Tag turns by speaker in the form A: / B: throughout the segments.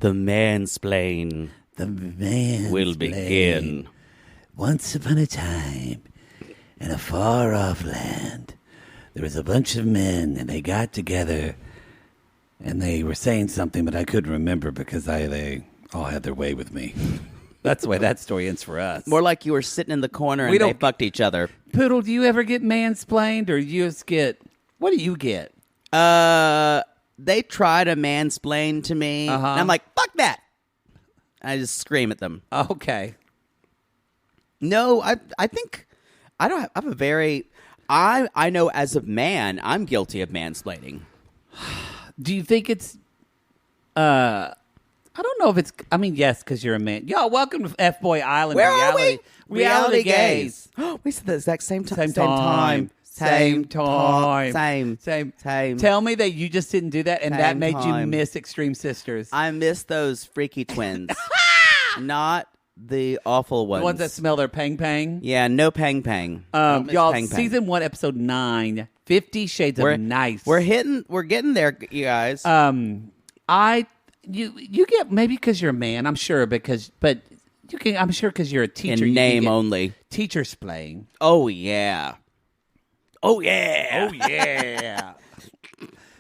A: The mansplain.
B: The mansplain
A: will begin.
B: Once upon a time, in a far-off land, there was a bunch of men, and they got together, and they were saying something, but I couldn't remember because they all had their way with me. That's the way that story ends for us.
A: More like you were sitting in the corner and they fucked each other.
B: Poodle, do you ever get mansplained, or you just get... What do you get?
A: They try to mansplain to me, and I'm like, fuck that! I just scream at them.
B: Okay.
A: No, I think... I don't have a very... I know as a man, I'm guilty of mansplaining.
B: Do you think it's... I don't know if it's... I mean, yes, because you're a man. Yo, welcome to FBOY Island.
A: Where are we?
B: Reality gaze.
A: We said the exact same time.
B: Same time.
A: Same.
B: Tell me that you just didn't do that, and that made you
A: time.
B: miss Extreme Sisters.
A: I miss those freaky twins. Not the awful ones.
B: The ones that smell their pang.
A: Yeah, no pang.
B: Y'all,
A: pang.
B: season 1, episode 9, 50 Shades of Nice.
A: We're getting there, you guys.
B: You get, maybe because you're a man, I'm sure, but you can, I'm sure because you're a teacher.
A: In name only.
B: Teacher's playing.
A: Oh yeah.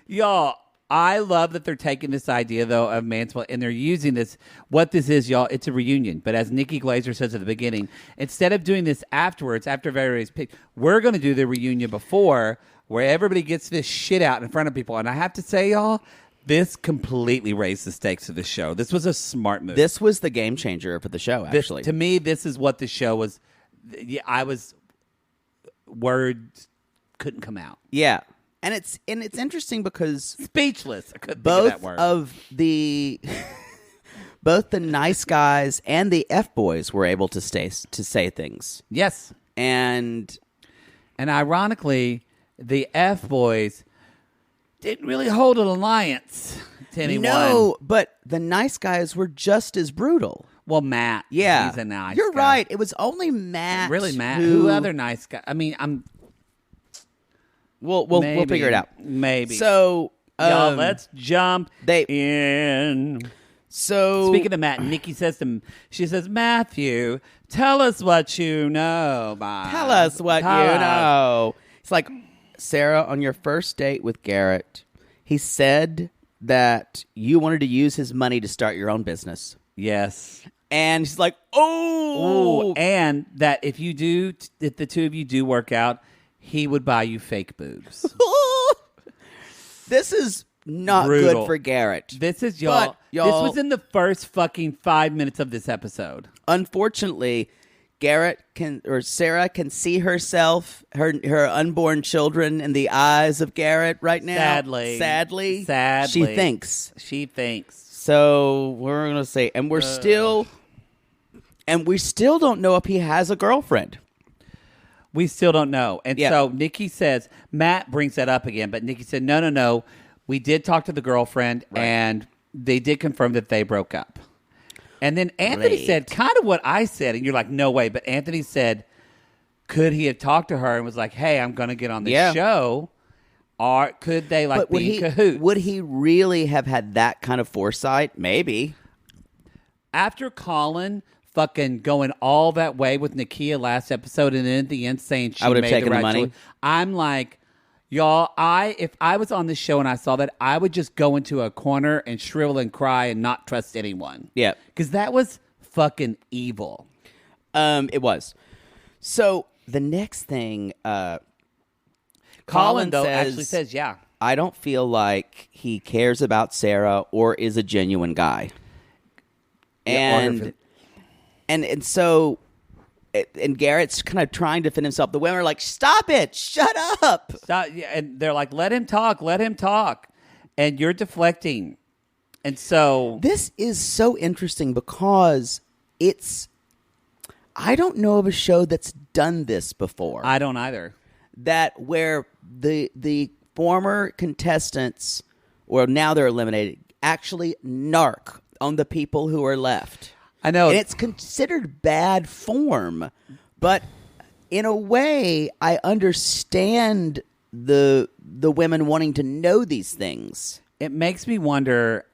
B: Y'all, I love that they're taking this idea, though, of mansplaining, and they're using this. What this is, y'all, it's a reunion. But as Nikki Glazer says at the beginning, instead of doing this afterwards, after various picks, we're going to do the reunion before, where everybody gets this shit out in front of people. And I have to say, y'all, this completely raised the stakes of the show. This was a smart move.
A: This was the game changer for the show, actually.
B: To me, this is what the show was. Words couldn't come out.
A: Yeah. And it's interesting because
B: speechless. I couldn't think of that word.
A: Both the nice guys and the F-boys were able to say things.
B: Yes.
A: And
B: ironically, the F-boys didn't really hold an alliance to anyone.
A: No, but the nice guys were just as brutal.
B: Well, Matt.
A: Yeah.
B: He's a nice
A: You're
B: guy.
A: right. It was only Matt.
B: Really, Matt. Who other nice guy? I mean,
A: We'll figure it out.
B: Maybe.
A: So,
B: y'all, let's jump in.
A: So,
B: speaking of Matt, Nikki says to him, she says, Matthew, tell us what you know.
A: Tell us what you know. It's like, Sarah, on your first date with Garrett, he said that you wanted to use his money to start your own business.
B: Yes.
A: And she's like, oh.
B: And that if the two of you do work out, he would buy you fake boobs.
A: This is not
B: brutal.
A: Good for Garrett.
B: This is y'all. This was in the first fucking 5 minutes of this episode.
A: Unfortunately, Sarah can see herself, her unborn children in the eyes of Garrett right now. Sadly. She thinks. So we're going to say, and we still don't know if he has a girlfriend.
B: We still don't know. And so Nikki says, Matt brings that up again, but Nikki said, no. We did talk to the girlfriend, and they did confirm that they broke up. And then Anthony said kind of what I said, and you're like, no way. But Anthony said, could he have talked to her and was like, hey, I'm going to get on the show? Or could they be in cahoots?
A: Would he really have had that kind of foresight? Maybe.
B: After Colin fucking going all that way with Nakia last episode, and then at the end saying she
A: would have
B: made
A: taken
B: the
A: the money.
B: choice, I'm like, y'all, if I was on this show and I saw that, I would just go into a corner and shrivel and cry and not trust anyone.
A: Yeah.
B: Because that was fucking evil.
A: It was. So the next thing,
B: Colin though actually says, yeah,
A: I don't feel like he cares about Sarah or is a genuine guy. And so Garrett's kind of trying to defend himself. The women are like, stop it, shut up.
B: Stop. Yeah, and they're like, let him talk. And you're deflecting. And so
A: this is so interesting because I don't know of a show that's done this before.
B: I don't either.
A: That where the former contestants, or now they're eliminated, actually narc on the people who are left.
B: I know.
A: And it's considered bad form, but in a way, I understand the women wanting to know these things.
B: It makes me wonder,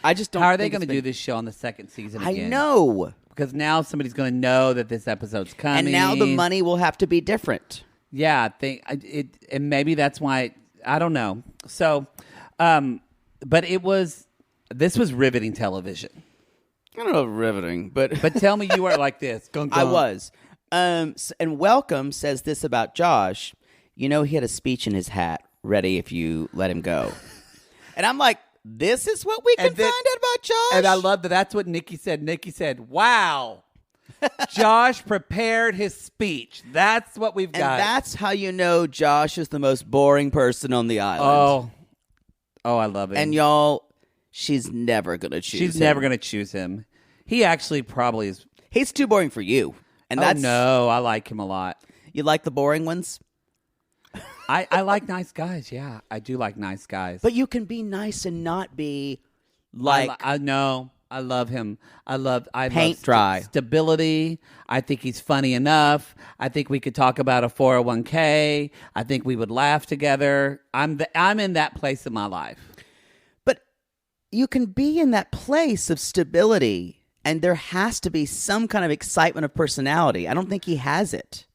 A: I just don't.
B: How are they going to do this show on the second season again?
A: I know.
B: Because now somebody's going to know that this episode's coming.
A: And now the money will have to be different.
B: Yeah, and maybe that's why, I don't know. So, but this was riveting television.
A: I don't know if riveting, but
B: tell me you were like this. Gung, gung.
A: I was. And Welcome says this about Josh. He had a speech in his hat ready if you let him go. And I'm like, this is what we can find out about Josh?
B: And I love that that's what Nikki said. Nikki said, wow, Josh prepared his speech. That's what we've got.
A: And that's how you know Josh is the most boring person on the island.
B: Oh, I love it.
A: And y'all, she's never going to choose him.
B: She's never going to choose him. He actually probably is.
A: He's too boring for you. And
B: no, I like him a lot.
A: You like the boring ones?
B: I like nice guys, yeah. I do like nice guys.
A: But you can be nice and not be like...
B: I know. I love him. I love
A: dry.
B: Stability. I think he's funny enough. I think we could talk about a 401k. I think we would laugh together. I'm in that place in my life.
A: But you can be in that place of stability, and there has to be some kind of excitement of personality. I don't think he has it.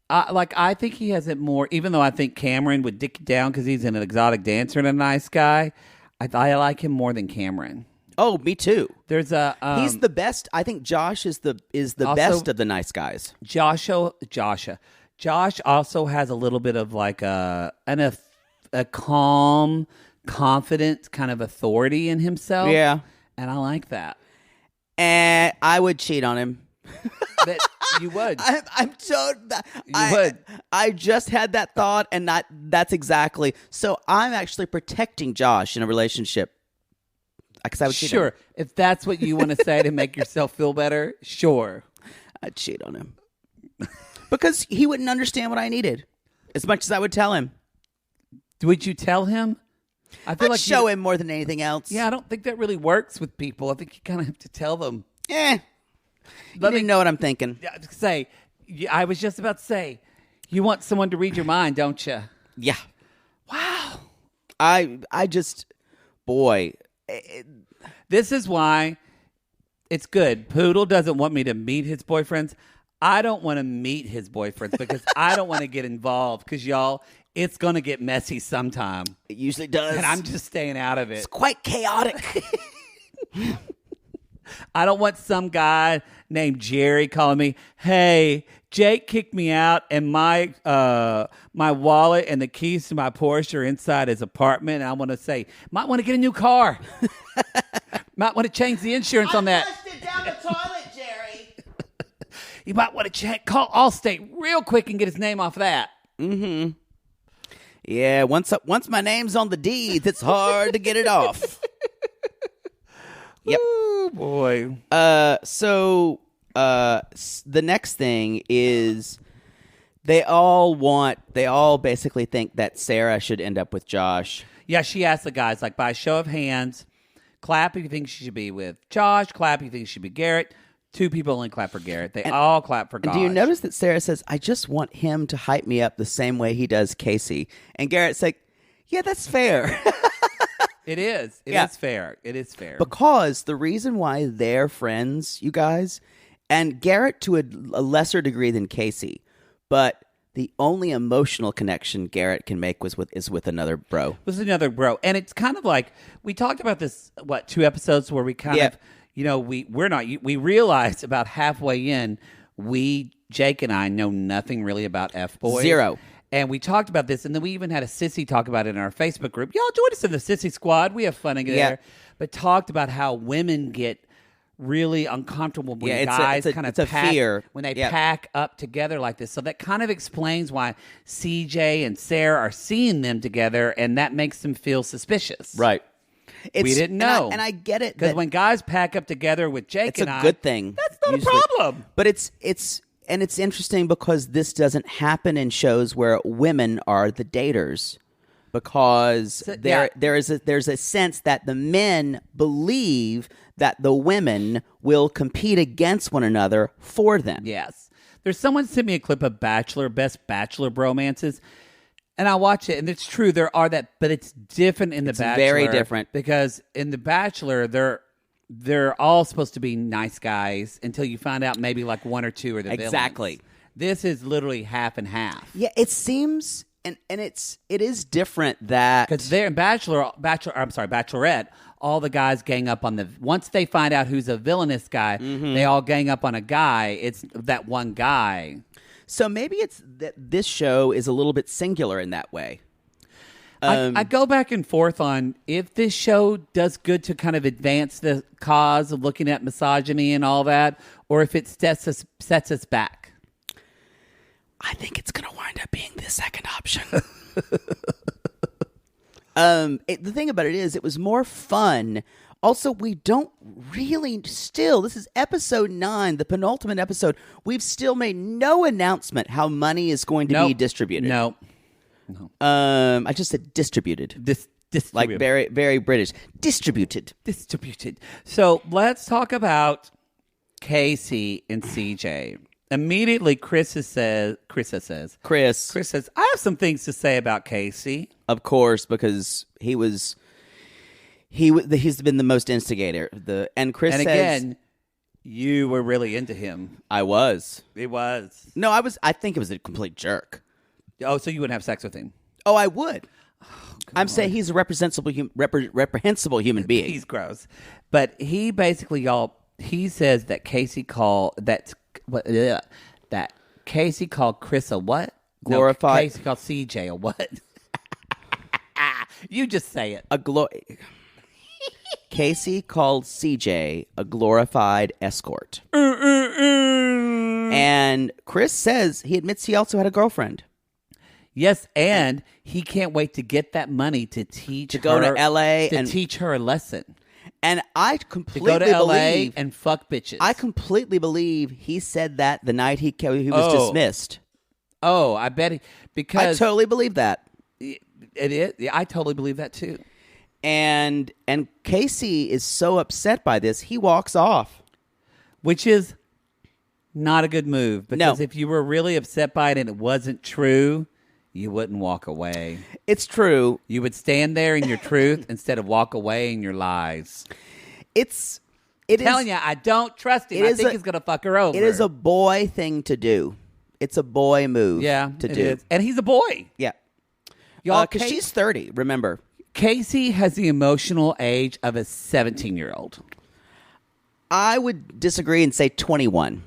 B: I think he has it more, even though I think Cameron would dick it down because he's an exotic dancer and a nice guy. I like him more than Cameron.
A: Oh, me too.
B: He's
A: the best. I think Josh is the best of the nice guys.
B: Josh also has a little bit of like a calm, confident kind of authority in himself.
A: Yeah.
B: And I like that.
A: And I would cheat on him.
B: You would.
A: I just had that thought, and that's exactly. So I'm actually protecting Josh in a relationship. Because I would cheat on him.
B: If that's what you want to say to make yourself feel better, sure.
A: I'd cheat on him. Because he wouldn't understand what I needed as much as I would tell him.
B: Would you tell him?
A: I'd show him more than anything else.
B: Yeah, I don't think that really works with people. I think you kind of have to tell them.
A: Let me know what I'm thinking.
B: I was just about to say, you want someone to read your mind, don't you?
A: Yeah.
B: Wow.
A: I just, boy.
B: This is why it's good. Poodle doesn't want me to meet his boyfriends. I don't want to meet his boyfriends because I don't want to get involved because, y'all, it's going to get messy sometime.
A: It usually does.
B: And I'm just staying out of it.
A: It's quite chaotic.
B: I don't want some guy named Jerry calling me, hey, Jake kicked me out and my wallet and the keys to my Porsche are inside his apartment. And I want to say, might want to get a new car. Might want to change the insurance on that.
A: I flushed it down the toilet, Jerry.
B: You might want to call Allstate real quick and get his name off of that.
A: Mm-hmm. Yeah, once my name's on the deeds, it's hard to get it off. Yep.
B: Ooh, boy.
A: So the next thing is they all basically think that Sarah should end up with Josh.
B: Yeah, she asked the guys, like, by a show of hands, clap if you think she should be with Josh, clap if you think she should be Garrett. 2 people only clap for Garrett. They all clap for Josh.
A: Do you notice that Sarah says, I just want him to hype me up the same way he does Casey? And Garrett's like, yeah, that's fair.
B: It is. It is fair. It is fair.
A: Because the reason why they're friends, you guys, and Garrett to a lesser degree than Casey, but the only emotional connection Garrett can make is with another bro.
B: With another bro. And it's kind of like, we talked about this, 2 episodes where we kind of, we realized about halfway in, Jake and I know nothing really about FBOY.
A: Zero.
B: And we talked about this, and then we even had a sissy talk about it in our Facebook group. Y'all join us in the sissy squad. We have fun in there. But talked about how women get really uncomfortable when guys kind of pack, when they pack up together like this. So that kind of explains why CJ and Sarah are seeing them together, and that makes them feel suspicious.
A: Right.
B: We didn't know.
A: And I get it.
B: Because when guys pack up together with Jake and I,
A: it's a good thing.
B: That's not usually a problem.
A: But it's interesting because this doesn't happen in shows where women are the daters, because there's a sense that the men believe that the women will compete against one another for them.
B: Yes. There's someone sent me a clip of best Bachelor bromances, and I watch it, and it's true, there are that, but it's different in The Bachelor.
A: Very different.
B: Because in The Bachelor, they're all supposed to be nice guys until you find out maybe like one or two are the
A: exactly.
B: villains. This is literally half and half.
A: Yeah, it seems, and it is different that
B: because they're in Bachelorette. All the guys gang up on once they find out who's a villainous guy, they all gang up on a guy. It's that one guy.
A: So maybe it's that this show is a little bit singular in that way.
B: I go back and forth on if this show does good to kind of advance the cause of looking at misogyny and all that, or if it sets us back.
A: I think it's going to wind up being the second option. The thing about it is, it was more fun. Also, we don't really this is episode 9, the penultimate episode. We've still made no announcement how money is going to be distributed.
B: No.
A: I just said distributed.
B: Distributed.
A: Like very, very British. Distributed.
B: So let's talk about Casey and CJ. Immediately, Chris says, I have some things to say about Casey.
A: Of course, because he's been the most instigator. And Chris says,
B: again, you were really into him.
A: I was.
B: It was.
A: No, I think it was a complete jerk.
B: Oh, so you wouldn't have sex with him?
A: Oh, I would. I'm saying he's a reprehensible human being.
B: He's gross. But he basically, he says that Casey called Casey called Chris a what?
A: Glorified.
B: No, Casey called CJ a what? You just say it.
A: Casey called CJ a glorified escort. And Chris says he admits he also had a girlfriend.
B: Yes, and he can't wait to get that money to
A: go to LA
B: and teach her a lesson.
A: And I completely
B: to go to LA
A: believe
B: and fuck bitches.
A: I completely believe he said that the night he was dismissed.
B: Oh, I bet because
A: I totally believe that.
B: It is. Yeah, I totally believe that too.
A: And Casey is so upset by this, he walks off,
B: which is not a good move because if you were really upset by it and it wasn't true, you wouldn't walk away.
A: It's true.
B: You would stand there in your truth instead of walk away in your lies.
A: I'm
B: telling you, I don't trust him. I think he's going to fuck her over.
A: It is a boy thing to do. It's a boy move to do.
B: Is. And he's a boy.
A: Yeah.
B: Y'all,
A: because she's 30, remember.
B: Casey has the emotional age of a 17-year-old.
A: I would disagree and say 21.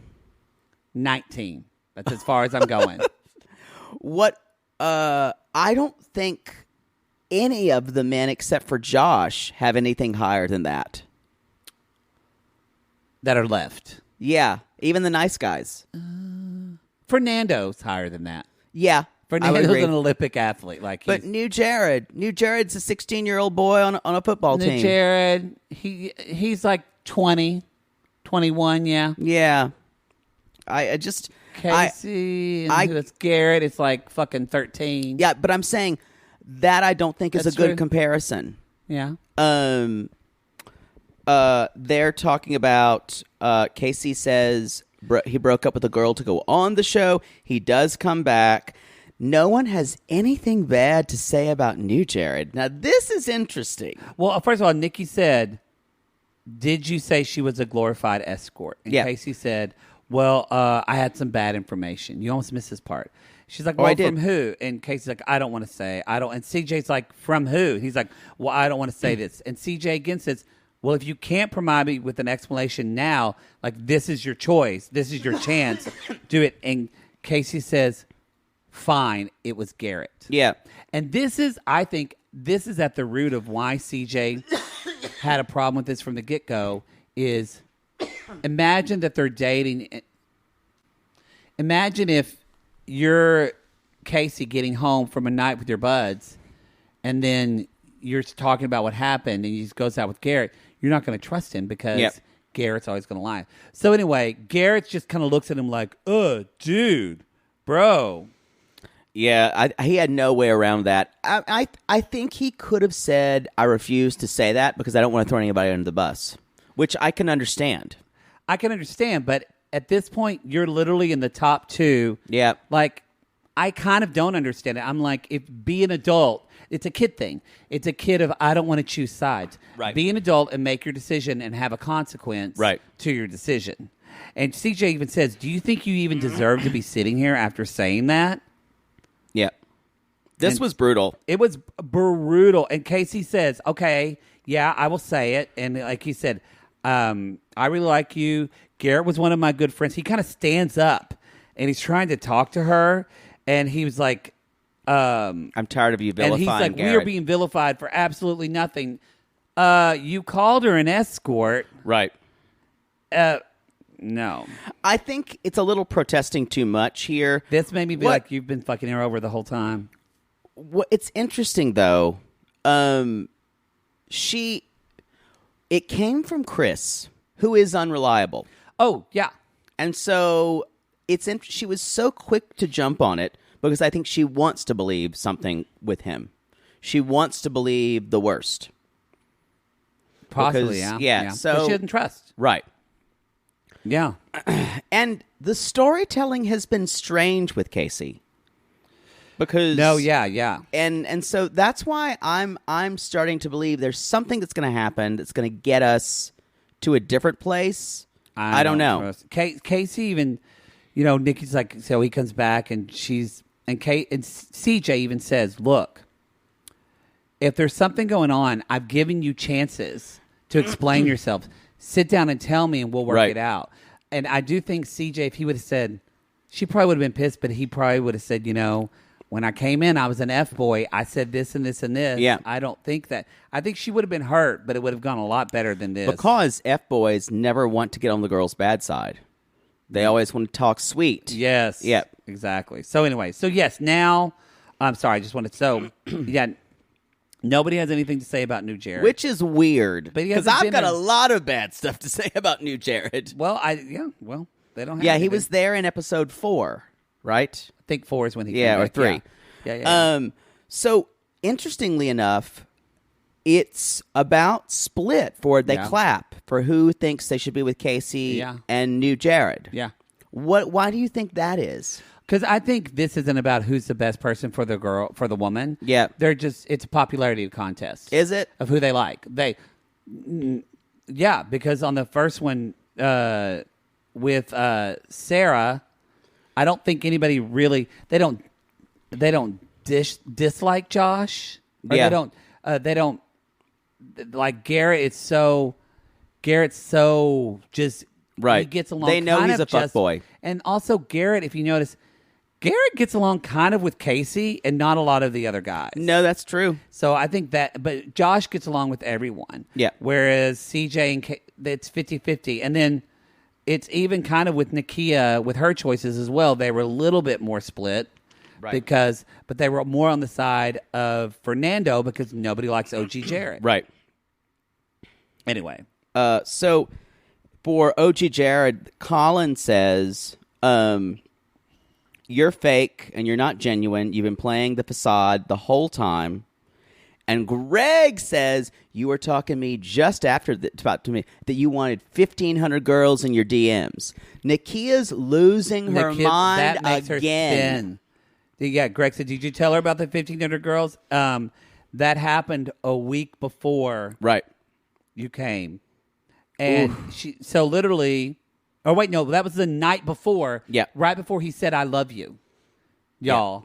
B: 19. That's as far as I'm going.
A: I don't think any of the men except for Josh have anything higher than that.
B: That are left.
A: Yeah, even the nice guys.
B: Fernando's higher than that.
A: Yeah,
B: Fernando's an Olympic athlete.
A: But New Jared's a 16-year-old boy on a football team.
B: New Jared, he's like 20, 21, yeah.
A: Yeah. I just...
B: Casey and Garrett, it's like fucking 13.
A: Yeah, but I'm saying that I don't think is a good comparison.
B: Yeah.
A: They're talking about Casey says he broke up with a girl to go on the show. He does come back. No one has anything bad to say about New Jared. Now, this is interesting.
B: Well, first of all, Nikki said, did you say she was a glorified escort? And Casey said, well, I had some bad information. You almost missed this part. She's like, well, from who? And Casey's like, I don't want to say. I don't. And CJ's like, from who? He's like, well, I don't want to say this. And CJ again says, well, if you can't provide me with an explanation now, like, this is your choice. This is your chance. Do it. And Casey says, fine, it was Garrett.
A: Yeah.
B: And I think this is at the root of why CJ had a problem with this from the get-go is imagine that they're dating. Imagine if you're Casey getting home from a night with your buds and then you're talking about what happened and he just goes out with Garrett. You're not going to trust him because Garrett's always going to lie. So anyway, Garrett just kind of looks at him like, dude, bro.
A: Yeah, he had no way around that. I think he could have said, I refuse to say that because I don't want to throw anybody under the bus, which I can understand.
B: I can understand, but at this point, you're literally in the top two.
A: Yeah.
B: Like, I kind of don't understand it. I'm like, be an adult. it's a kid thing. It's a kid of, I don't want to choose sides.
A: Right.
B: Be an adult and make your decision and have a consequence to your decision. And CJ even says, do you think you even deserve to be sitting here after saying that?
A: Yeah. This was brutal.
B: It was brutal. And Casey says, okay, yeah, I will say it. And like he said, I really like you. Garrett was one of my good friends. He kind of stands up and he's trying to talk to her. And he was like,
A: I'm tired of you vilifying
B: and he's like,
A: Garrett.
B: we are being vilified for absolutely nothing. You called her an escort.
A: Right.
B: No.
A: I think it's a little protesting too much here.
B: This made me be like, you've been fucking her over the whole time.
A: It's interesting, though. It came from Chris, who is unreliable.
B: Oh, yeah.
A: And so she was so quick to jump on it because I think she wants to believe something with him. She wants to believe the worst.
B: Possibly,
A: yeah. So
B: she doesn't trust.
A: Right.
B: Yeah.
A: And the storytelling has been strange with Casey. Because
B: yeah.
A: And so that's why I'm starting to believe there's something that's going to happen that's going to get us to a different place. I don't know.
B: Casey even, Nikki's like, so he comes back and CJ even says, look, if there's something going on, I've given you chances to explain yourself. Sit down and tell me and we'll work it out. And I do think CJ, if he would have said, she probably would have been pissed, but he probably would have said, when I came in, I was an F-boy. I said this and this and this.
A: Yeah.
B: I don't think that. I think she would have been hurt, but it would have gone a lot better than this.
A: Because F-boys never want to get on the girl's bad side. They always want to talk sweet.
B: Yes.
A: Yep.
B: Exactly. So anyway, yes, now, I'm sorry, I just wanted to, yeah, nobody has anything to say about new Jared.
A: Which is weird.
B: Because
A: I've got a lot of bad stuff to say about new Jared.
B: Well, they don't have
A: Yeah,
B: anything.
A: he was there in episode 4, right?
B: I think 4 is when he came back.
A: Or 3.
B: Yeah.
A: So, interestingly enough, it's about split for they clap for who thinks they should be with Casey and new Jared.
B: Yeah.
A: Why do you think that is?
B: Because I think this isn't about who's the best person for the woman.
A: Yeah.
B: It's a popularity contest.
A: Is it?
B: Of who they like. Because on the first one with Sarah, I don't think anybody really, they don't dislike Josh. Or they don't like Garrett's so just
A: right.
B: He gets along.
A: They know he's a fuckboy.
B: And also Garrett, if you notice, Garrett gets along kind of with Casey and not a lot of the other guys.
A: No, that's true.
B: So I think but Josh gets along with everyone.
A: Yeah.
B: Whereas CJ and it's 50-50. And then it's even kind of with Nakia, with her choices as well. They were a little bit more split.
A: Right.
B: But they were more on the side of Fernando because nobody likes OG Jared.
A: Right.
B: Anyway.
A: So for OG Jared, Colin says, you're fake and you're not genuine. You've been playing the facade the whole time. And Greg says, you were talking to me just after that you wanted 1,500 girls in your DMs. Nakia's losing her mind
B: that makes
A: again.
B: Her spin. Yeah, Greg said, did you tell her about the 1,500 girls? That happened a week before you came. And so literally, oh wait, no, that was the night before.
A: Yeah.
B: Right before he said, I love you, y'all.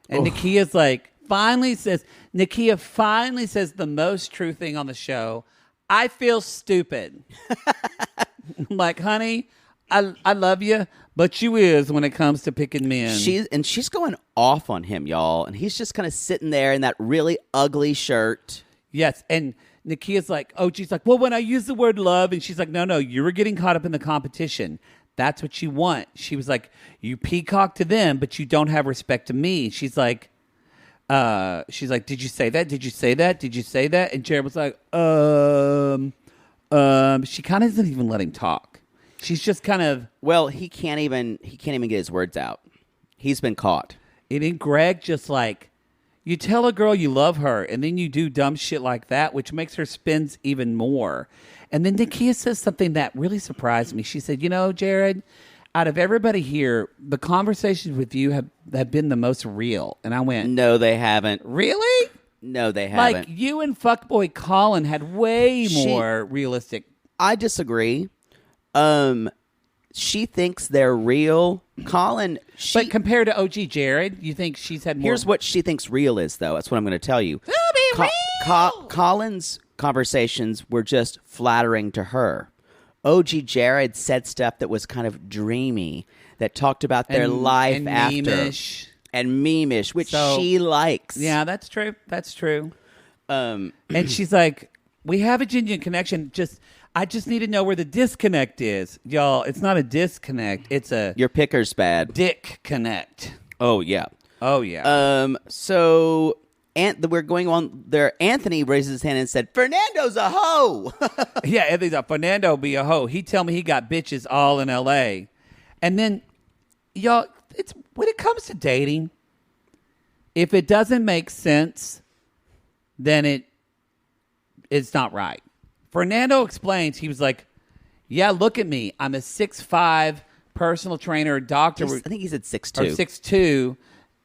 B: Yeah. And Nakia finally says the most true thing on the show. I feel stupid. I'm like, honey, I love you, but you is when it comes to picking men.
A: She's going off on him, y'all, and he's just kind of sitting there in that really ugly shirt.
B: Yes, and Nakia's like, she's like, well, when I use the word love, and she's like, no, you were getting caught up in the competition. That's what you want. She was like, you peacock to them, but you don't have respect to me. She's like, did you say that? Did you say that? Did you say that? And Jared was like, she kind of doesn't even let him talk. She's just kind of...
A: Well, he can't even get his words out. He's been caught.
B: And then Greg just like, you tell a girl you love her, and then you do dumb shit like that, which makes her spins even more. And then Nakia says something that really surprised me. She said, Jared, out of everybody here, the conversations with you have been the most real. And I went...
A: No, they haven't.
B: Really?
A: No, they haven't.
B: Like, you and fuckboy Colin had way more realistic.
A: I disagree. She thinks they're real. Colin,
B: but compared to OG Jared, you think she's had more?
A: Here's what she thinks real is, though. That's what I'm going to tell you. Colin's conversations were just flattering to her. OG Jared said stuff that was kind of dreamy, that talked about their life
B: and
A: after.
B: Meme-ish.
A: And meme-ish, which she likes.
B: Yeah, that's true. That's true. And she's like, we have a genuine connection. I just need to know where the disconnect is. Y'all, it's not a disconnect. It's a...
A: Your picker's bad.
B: Dick connect.
A: Oh, yeah.
B: Oh, yeah.
A: So... we're going on there. Anthony raises his hand and said, Fernando's a hoe.
B: Yeah, Anthony's like, Fernando be a hoe. He tell me he got bitches all in L.A. And then, y'all, it's when it comes to dating, if it doesn't make sense, then it's not right. Fernando explains, he was like, yeah, look at me. I'm a 6'5", personal trainer, doctor.
A: I think he said 6'2".
B: Or 6'2",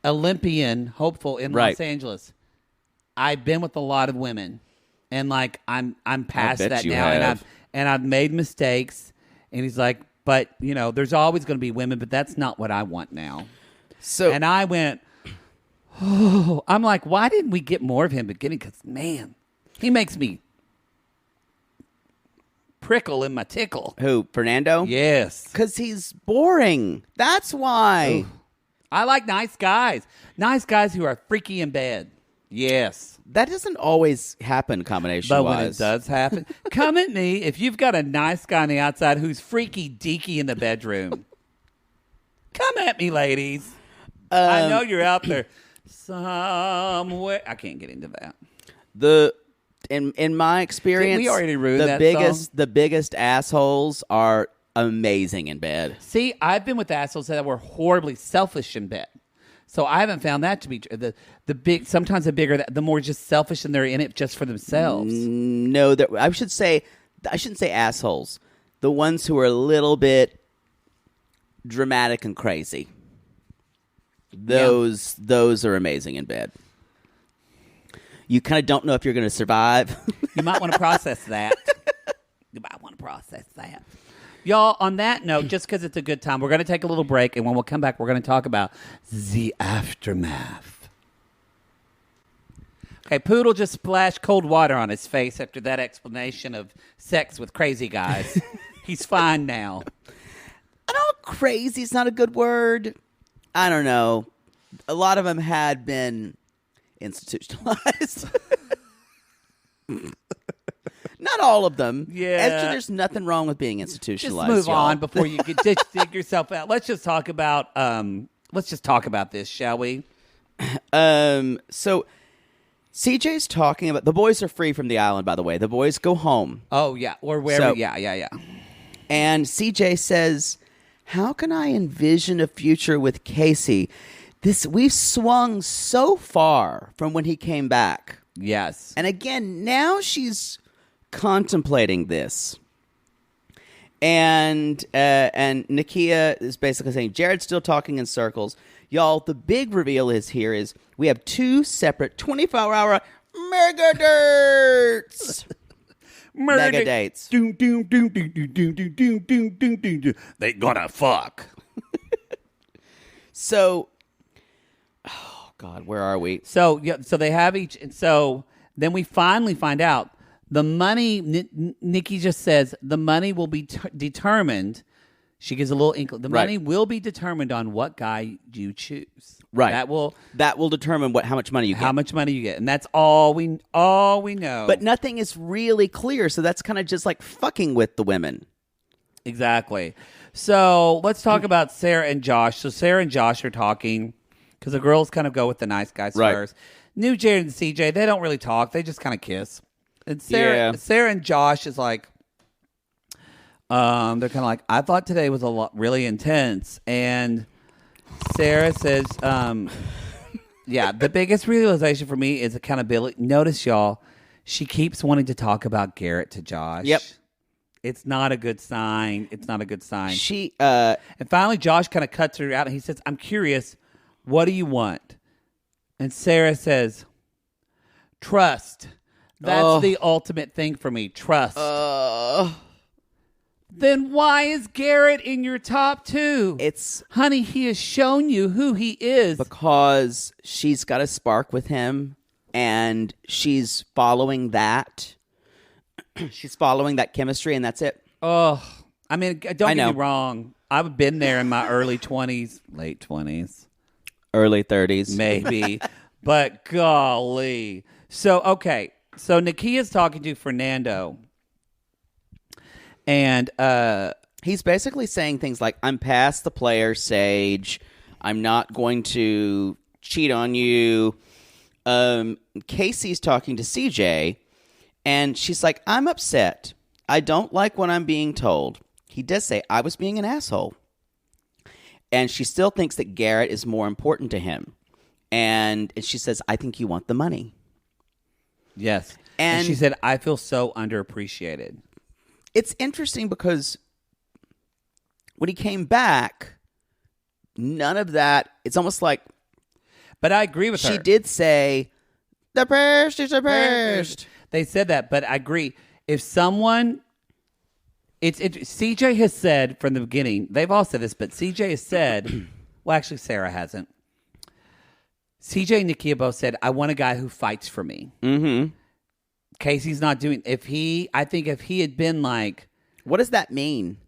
B: Olympian, hopeful in Los Angeles. I've been with a lot of women, and like I'm past that now, and I've made mistakes. And he's like, but there's always going to be women, but that's not what I want now. So, and I went, oh, I'm like, why didn't we get more of him at the beginning? Because man, he makes me prickle in my tickle.
A: Who, Fernando?
B: Yes,
A: because he's boring. That's why.
B: Ooh. I like nice guys who are freaky in bed. Yes.
A: That doesn't always happen combination-wise.
B: But when it does happen, come at me if you've got a nice guy on the outside who's freaky deaky in the bedroom. Come at me, ladies. I know you're out there somewhere. I can't get into that.
A: In my experience,
B: we already ruined that song?
A: The biggest assholes are amazing in bed.
B: See, I've been with assholes that were horribly selfish in bed. So I haven't found that to be true. Sometimes the bigger, the more just selfish, and they're in it just for themselves.
A: No, I shouldn't say assholes. The ones who are a little bit dramatic and crazy. Those are amazing in bed. You kind of don't know if you're going to survive.
B: You might want to process that. Y'all, on that note, just because it's a good time, we're going to take a little break, and when we'll come back, we're going to talk about the aftermath. Okay, Poodle just splashed cold water on his face after that explanation of sex with crazy guys. He's fine now.
A: I don't know, crazy is not a good word. I don't know. A lot of them had been institutionalized. Not all of them.
B: Yeah.
A: Esther, there's nothing wrong with being institutionalized.
B: Just move on before you get dig yourself out. Let's just talk about this, shall we?
A: So CJ's talking about the boys are free from the island, by the way. The boys go home.
B: Oh yeah. Or wherever yeah.
A: And CJ says, how can I envision a future with Casey? We've swung so far from when he came back.
B: Yes.
A: And again, now she's contemplating this, and Nakia is basically saying Jared's still talking in circles. Y'all, the big reveal is we have two separate 24-hour mega dates. Mega dates.
B: They gonna fuck.
A: So, oh God, where are we?
B: So they have each, and so then we finally find out. The money, Nikki just says, the money will be determined. She gives a little inkling. The money will be determined on what guy you choose.
A: Right.
B: That will
A: determine how much money you get.
B: How much money you get. And that's all we know.
A: But nothing is really clear, so that's kind of just like fucking with the women.
B: Exactly. So let's talk about Sarah and Josh. So Sarah and Josh are talking because the girls kind of go with the nice guys first. New Jared and CJ, they don't really talk. They just kind of kiss. And Sarah and Josh is like, they're kind of like, I thought today was really intense. And Sarah says, the biggest realization for me is accountability. Notice, y'all, she keeps wanting to talk about Garrett to Josh.
A: Yep.
B: It's not a good sign.
A: She,
B: and finally, Josh kind of cuts her out, and he says, I'm curious, what do you want? And Sarah says, Trust. That's the ultimate thing for me. Trust. Then why is Garrett in your top 2? Honey, he has shown you who he is.
A: Because she's got a spark with him, and she's following that. She's following that chemistry, and that's it.
B: Oh, I mean, don't get me wrong. I've been there in my early 20s, late 20s.
A: Early 30s.
B: Maybe. But golly. So, okay. So, Nakia's talking to Fernando. And
A: he's basically saying things like, I'm past the player stage. I'm not going to cheat on you. Casey's talking to CJ, and she's like, I'm upset. I don't like what I'm being told. He does say, I was being an asshole. And she still thinks that Garrett is more important to him. And she says, I think you want the money.
B: Yes. And she said, I feel so underappreciated.
A: It's interesting because when he came back, none of that, it's almost like...
B: But I agree with her.
A: She did say, the best is the best.
B: They said that, but I agree. If someone... CJ has said from the beginning, they've all said this, but CJ has said... well, actually, Sarah hasn't. CJ and Nakia both said, I want a guy who fights for me.
A: Mm-hmm.
B: Casey's not doing... I think if he had been like...
A: What does that mean?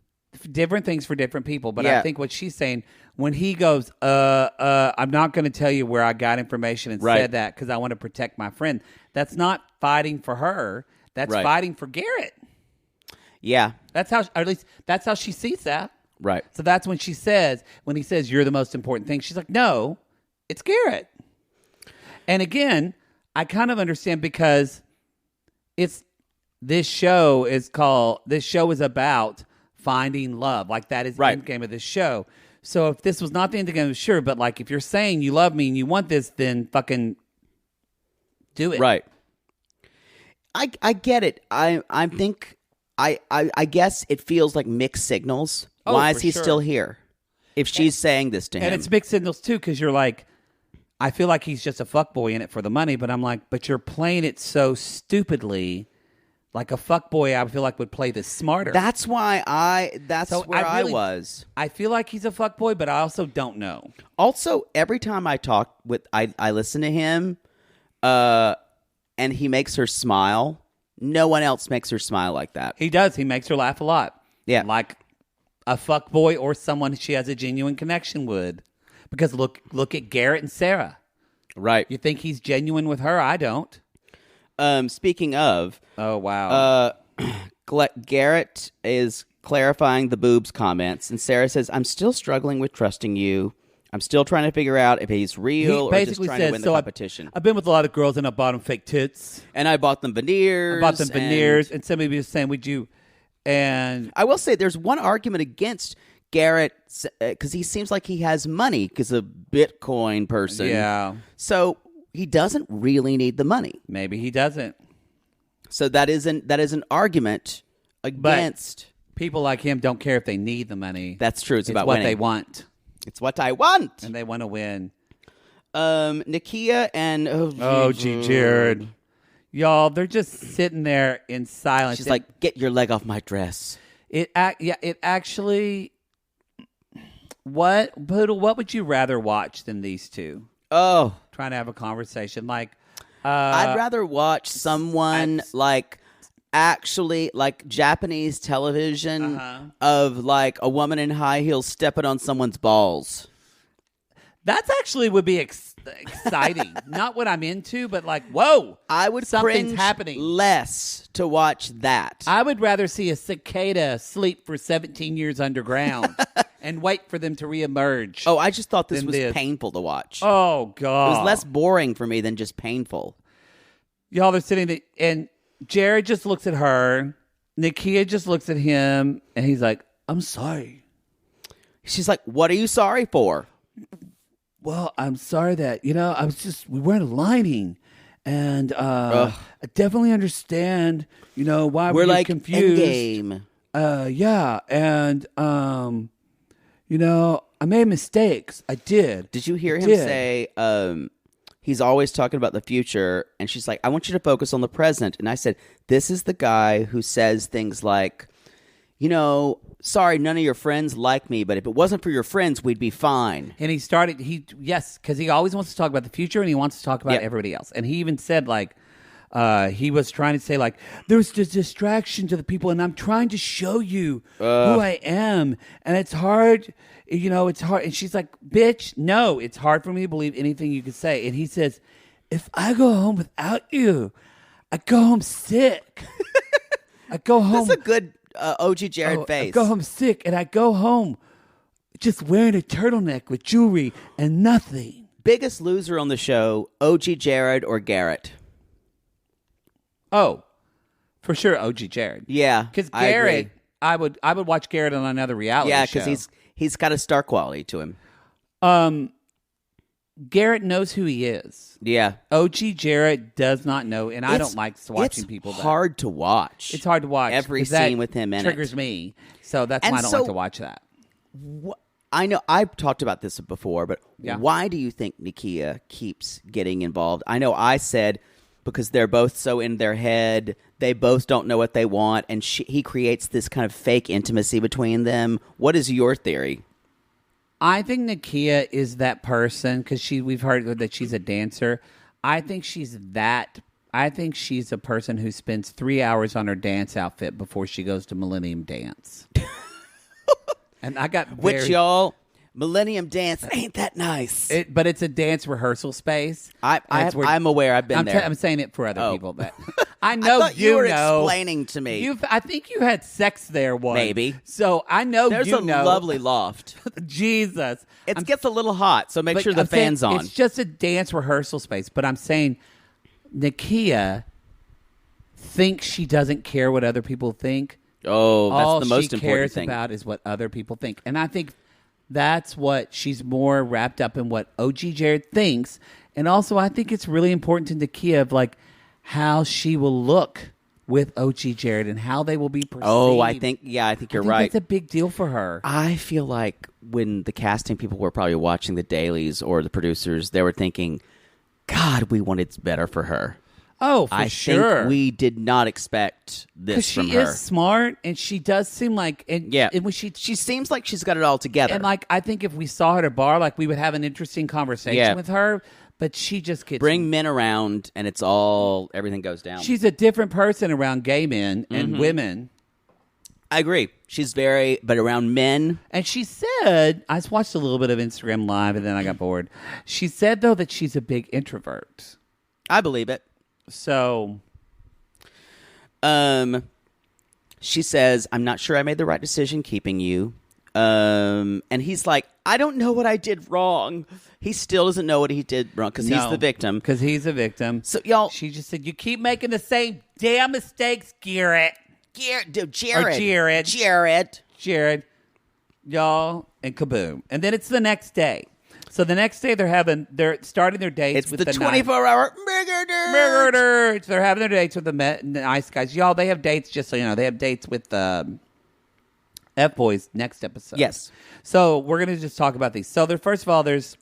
B: Different things for different people, but I think what she's saying, when he goes, I'm not going to tell you where I got information and said that because I want to protect my friend. That's not fighting for her. That's fighting for Garrett.
A: Yeah.
B: That's how, or at least that's how she sees that.
A: Right.
B: So that's when he says, you're the most important thing, she's like, no, it's Garrett. And again, I kind of understand because this show is about finding love. Like that is the end game of this show. So if this was not the end game, sure. But like if you're saying you love me and you want this, then fucking do it.
A: Right. I get it. I think I guess it feels like mixed signals. Why is he still here? If she's saying this to him.
B: And it's mixed signals too, because you're like, I feel like he's just a fuckboy in it for the money, but I'm like, but you're playing it so stupidly. Like a fuckboy, I feel like would play this smarter.
A: That's why I was.
B: I feel like he's a fuckboy, but I also don't know.
A: Also, every time I talk with, I listen to him, and he makes her smile. No one else makes her smile like that.
B: He does. He makes her laugh a lot.
A: Yeah.
B: Like a fuckboy or someone she has a genuine connection with. Because look at Garrett and Sarah.
A: Right.
B: You think he's genuine with her? I don't.
A: Speaking of...
B: Oh, wow.
A: Garrett is clarifying the boobs comments, and Sarah says, I'm still struggling with trusting you. I'm still trying to figure out if he's real or just trying to win the competition.
B: I've been with a lot of girls, and I bought them fake tits.
A: And I bought them veneers.
B: And somebody was saying, would you... And
A: I will say there's one argument against Garrett, because he seems like he has money, because a Bitcoin person.
B: Yeah.
A: So... he doesn't really need the money.
B: Maybe he doesn't.
A: So that is an argument against...
B: But people like him don't care if they need the money.
A: That's true. It's about
B: what
A: winning.
B: They want.
A: It's what I want.
B: And they want to win.
A: Nakia and...
B: Jared. Y'all, they're just sitting there in silence.
A: She's like, get your leg off my dress.
B: It actually... What would you rather watch than these two?
A: Oh.
B: Trying to have a conversation. Like,
A: I'd rather watch someone actually like Japanese television of like a woman in high heels stepping on someone's balls.
B: That's actually would be exciting. Not what I'm into, but like, whoa,
A: I would
B: something's happening.
A: Less to watch that.
B: I would rather see a cicada sleep for 17 years underground and wait for them to reemerge.
A: Oh, I just thought this was painful to watch.
B: Oh, God.
A: It was less boring for me than just painful.
B: Y'all are sitting there, and Jared just looks at her. Nakia just looks at him, and he's like, I'm sorry.
A: She's like, what are you sorry for?
B: Well, I'm sorry that, we weren't aligning. And I definitely understand, why we're like confused.
A: Endgame.
B: Yeah. And, I made mistakes. I did.
A: Did you hear him say, he's always talking about the future. And she's like, I want you to focus on the present. And I said, this is the guy who says things like, sorry, none of your friends like me, but if it wasn't for your friends, we'd be fine.
B: And because he always wants to talk about the future and he wants to talk about everybody else. And he even said, like, he was trying to say, like, there's this distraction to the people, and I'm trying to show you who I am. And it's hard, it's hard. And she's like, bitch, no, it's hard for me to believe anything you could say. And he says, if I go home without you, I go home sick. I go home.
A: That's a good OG Jared face.
B: I go home sick, and I go home just wearing a turtleneck with jewelry and nothing.
A: Biggest loser on the show, OG Jared or Garrett?
B: Oh, for sure, OG Jared.
A: Yeah,
B: because Garrett, I would watch Garrett on another reality show.
A: Yeah, because he's got a star quality to him.
B: Garrett knows who he is.
A: Yeah.
B: OG Jared does not know, and I don't like watching people.
A: It's hard to watch.
B: It's hard to watch.
A: Every scene with him in
B: triggers me, so that's why I don't like to watch that.
A: I know I've talked about this before, but why do you think Nakia keeps getting involved? I know I said because they're both so in their head, they both don't know what they want, and he creates this kind of fake intimacy between them. What is your theory?
B: I think Nakia is that person because we've heard that she's a dancer. I think she's that. I think she's a person who spends 3 hours on her dance outfit before she goes to Millennium Dance. And I got
A: which y'all Millennium Dance ain't that nice,
B: but it's a dance rehersal space.
A: I'm aware. I've been there.
B: I'm saying it for other people. That I know.
A: I thought you were explaining to me.
B: I think you had sex there once.
A: Maybe.
B: So I know
A: there's a lovely loft.
B: Jesus,
A: it gets a little hot, so make sure the fan's on.
B: It's just a dance rehearsal space. But I'm saying, Nakia thinks she doesn't care what other people think.
A: Oh, that's the most important thing.
B: All she cares about is what other people think, and I think that's what she's more wrapped up in what OG Jared thinks. And also, I think it's really important to Nakia of like how she will look with OG Jared and how they will be perceived.
A: Oh, I think you're right.
B: That's a big deal for her.
A: I feel like when the casting people were probably watching the dailies or the producers, they were thinking, God, we wanted better for her.
B: Oh, for sure.
A: I think we did not expect this from her.
B: Because she is smart, and she does seem like... And when she
A: seems like she's got it all together.
B: And like, I think if we saw her at a bar, like we would have an interesting conversation with her, but she just gets...
A: Bring men around, and everything goes down.
B: She's a different person around gay men and women.
A: I agree. She's but around men...
B: And she said, I just watched a little bit of Instagram Live, and then I got bored. She said, though, that she's a big introvert.
A: I believe it.
B: So,
A: she says, I'm not sure I made the right decision keeping you. And he's like, I don't know what I did wrong. He still doesn't know what he did wrong because he's the victim.
B: Because he's a victim.
A: So, y'all.
B: She just said, you keep making the same damn mistakes, Garrett. Jared. Y'all, and kaboom. And then it's the next day. So the next day they're starting their dates
A: with the 24-hour
B: murder. So they're having their dates with the nice guys. Y'all, they have dates, just so you know. They have dates with FBOYs next episode.
A: Yes.
B: So we're going to just talk about these. So first of all, there's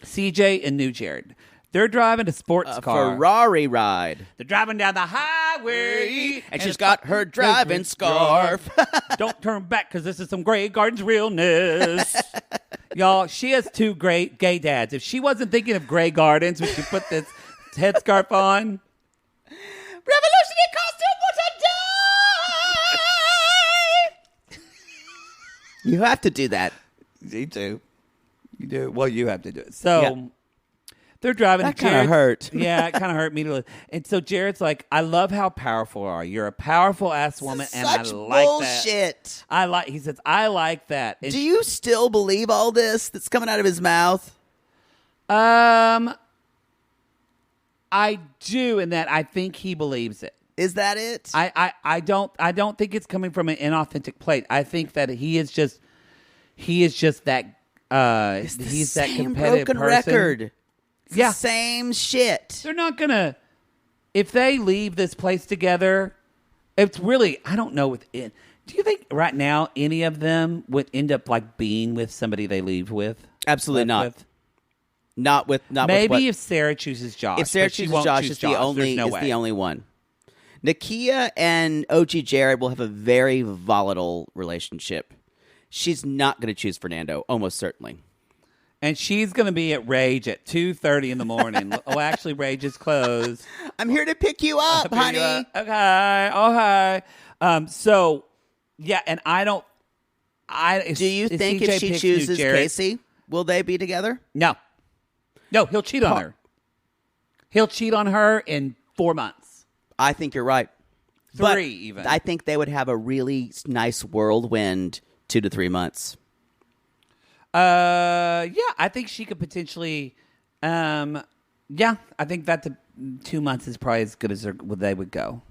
B: CJ and New Jared. They're driving a sports car.
A: Ferrari ride.
B: They're driving down the highway.
A: And she's got her driving scarf.
B: Don't turn back because this is some Grey Gardens realness. Y'all, she has two great gay dads. If she wasn't thinking of Grey Gardens when she put this headscarf on. Revolutionary costume for today!
A: You have to do that.
B: You do. You do. Well, you have to do it. So... They're driving.
A: That kind of hurt.
B: Yeah, it kind of hurt me. And so Jared's like, I love how powerful you are. You're a powerful ass woman, and I like
A: bullshit.
B: that. He says, I like that. And
A: do you still believe all this that's coming out of his mouth?
B: I do, in that I think he believes it.
A: Is that it?
B: I don't think it's coming from an inauthentic place. I think that he is just that he's that competitive
A: broken
B: person.
A: Record. It's the same shit.
B: They're not gonna. If they leave this place together, it's really, I don't know. Do you think right now any of them would end up like being with somebody they leave with?
A: Absolutely not.
B: maybe if Sarah chooses Josh.
A: If Sarah chooses Josh, it's the only one. Nakia and OG Jared will have a very volatile relationship. She's not going to choose Fernando, almost certainly.
B: And she's going to be at Rage at 2:30 in the morning. Oh, actually, Rage is closed.
A: I'm here to pick you up, honey.
B: Okay. Oh, hi. So, yeah, and I don't...
A: Do you think if she chooses Casey, will they be together?
B: No. No, he'll cheat on her. He'll cheat on her in 4 months.
A: I think you're right.
B: 3 even.
A: I think they would have a really nice whirlwind 2 to 3 months.
B: Yeah, I think she could potentially. I think that the 2 months is probably as good as they would go.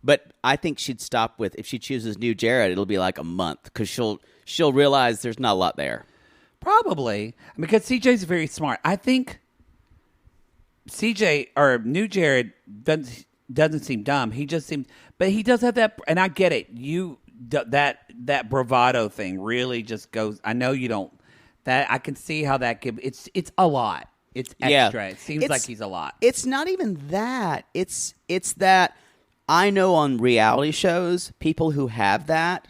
A: But I think she'd stop with, if she chooses new Jared, it'll be like a month because she'll realize there's not a lot there.
B: Probably because CJ's very smart. I think CJ or new Jared doesn't seem dumb. He just seems, but he does have that, and I get it. That bravado thing really just goes. I know you don't. That I can see how that could. It's a lot. It's extra. It seems like he's a lot.
A: It's not even that. It's that I know on reality shows people who have that.